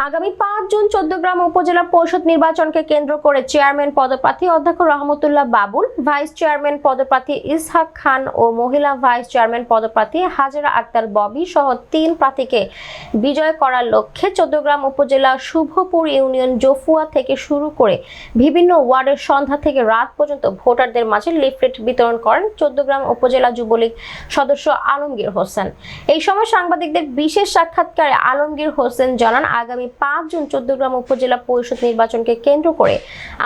আগামী ৫ জুন চৌদ্দগ্রাম উপজেলা পরিষদ নির্বাচনকে কেন্দ্র করে চেয়ারম্যান পদপ্রার্থী অধ্যক্ষ রহমতুল্লাহ বাবুল, ভাইস চেয়ারম্যান পদপ্রার্থী ইসহাক খান ও মহিলা ভাইস চেয়ারম্যান পদপ্রার্থী হাজেরা আক্তার ববি সহ ৩ প্রার্থীকে বিজয় করার লক্ষ্যে চৌদ্দগ্রাম উপজেলা শুভপুর ইউনিয়ন জফুয়া থেকে শুরু করে বিভিন্ন ওয়ার্ডের সন্ধ্যা থেকে রাত পর্যন্ত ভোটারদের মাঝে লিফলেট বিতরণ করেন চৌদ্দগ্রাম উপজেলা যুবলীগ সদস্য আলমগীর হোসেন। এই সময় সাংবাদিকদের বিশেষ সাক্ষাৎকারে আলমগীর হোসেন জানান, আগামী ৫ জুন চৌদ্দগ্রাম উপজেলা পরিষদ নির্বাচনকে কেন্দ্র করে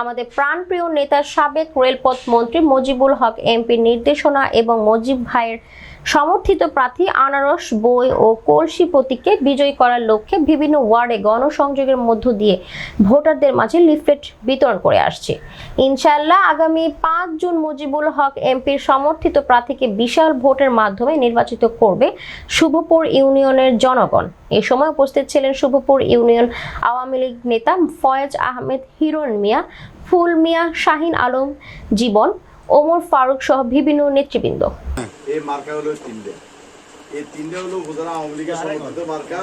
আমাদের প্রাণপ্রিয় নেতা সাবেক রেলপথ মন্ত্রী মজিবুল হক এমপির নির্দেশনা এবং মজিব ভাইয়ের সমর্থিত প্রার্থী আনারস বই ও কলসি প্রতীককে বিজয়ী করার লক্ষ্যে বিভিন্ন ওয়ার্ডে গণসংযোগের মধ্য দিয়ে ভোটারদের মাঝে লিফলেট বিতরণ করে আসছে। ইনশাআল্লাহ আগামী ৫ জুন মজিবুল হক এমপির সমর্থিত প্রার্থীকে বিশাল ভোটের মাধ্যমে নির্বাচিত করবে শুভপুর ইউনিয়নের জনগণ। এ সময় উপস্থিত ছিলেন শুভপুর ইউনিয়ন আওয়ামী লীগ নেতা ফয়েজ আহমেদ, হিরণ মিয়া, ফুল মিয়া, শাহিন আলম, জীবন, ওমর ফারুক সহ বিভিন্ন নেতৃবৃন্দ। এই মার্কা হলো তিনটে, এই তিনটে হলো উপজেলা আওয়ামী লীগের সমর্থিত মার্কা,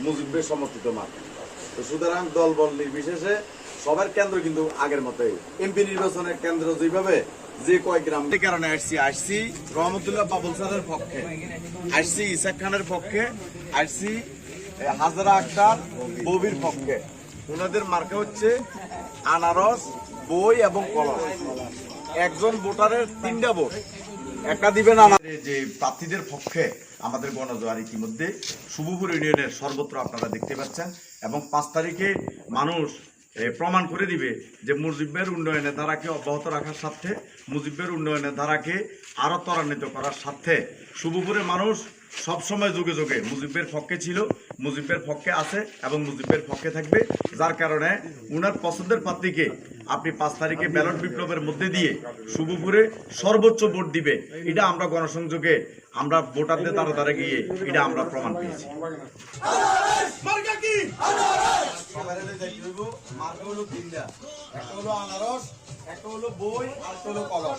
মুজিবের সমর্থিত মার্কা। তো সুতরাং দল বল নির্বিশেষে সবার কেন্দ্র কিন্তু আগের মতোই। এমপি নির্বাচনের কেন্দ্র যেভাবে যে কয় গ্রাম কারণে আসছি রহমতুল্লাহ বাবুল স্যারের পক্ষে, আসছি ইসাক খানের পক্ষে, আসছি হাজেরা আক্তার ববির পক্ষে। ওনাদের মার্কা হচ্ছে আনারস, বই এবং কলম। একজন ভোটারের ৩টা ভোট, একটা দিবেন যে প্রার্থীদের পক্ষে আমাদের গণজোয়ার ইতিমধ্যে শুভপুর ইউনিয়নের সর্বত্র আপনারা দেখতে পাচ্ছেন এবং ৫ তারিখে মানুষ প্রমাণ করে দিবে যে মুজিবের উন্নয়নের ধারাকে অব্যাহত রাখার স্বার্থে, মুজিবের উন্নয়নের ধারাকে আরো ত্বরান্বিত করার স্বার্থে শুভপুরের মানুষ সবসময় যুগে যুগে মুজিবের পক্ষে ছিল, মুজিবের পক্ষে আছে এবং মুজিবের পক্ষে থাকবে। যার কারণে উনার পছন্দের প্রার্থীকে আপনি ৫ তারিখে ব্যালট বিপ্লবের মধ্যে দিয়ে শুভপুরে সর্বোচ্চ ভোট দিবে, এটা আমরা গণসংযোগে আমরা ভোটারদের দ্বারা দ্বারা গিয়ে এটা আমরা প্রমাণ পেয়েছি। একটা হলো আনারস, একটা হলো বই, আর একটা হলো কলম।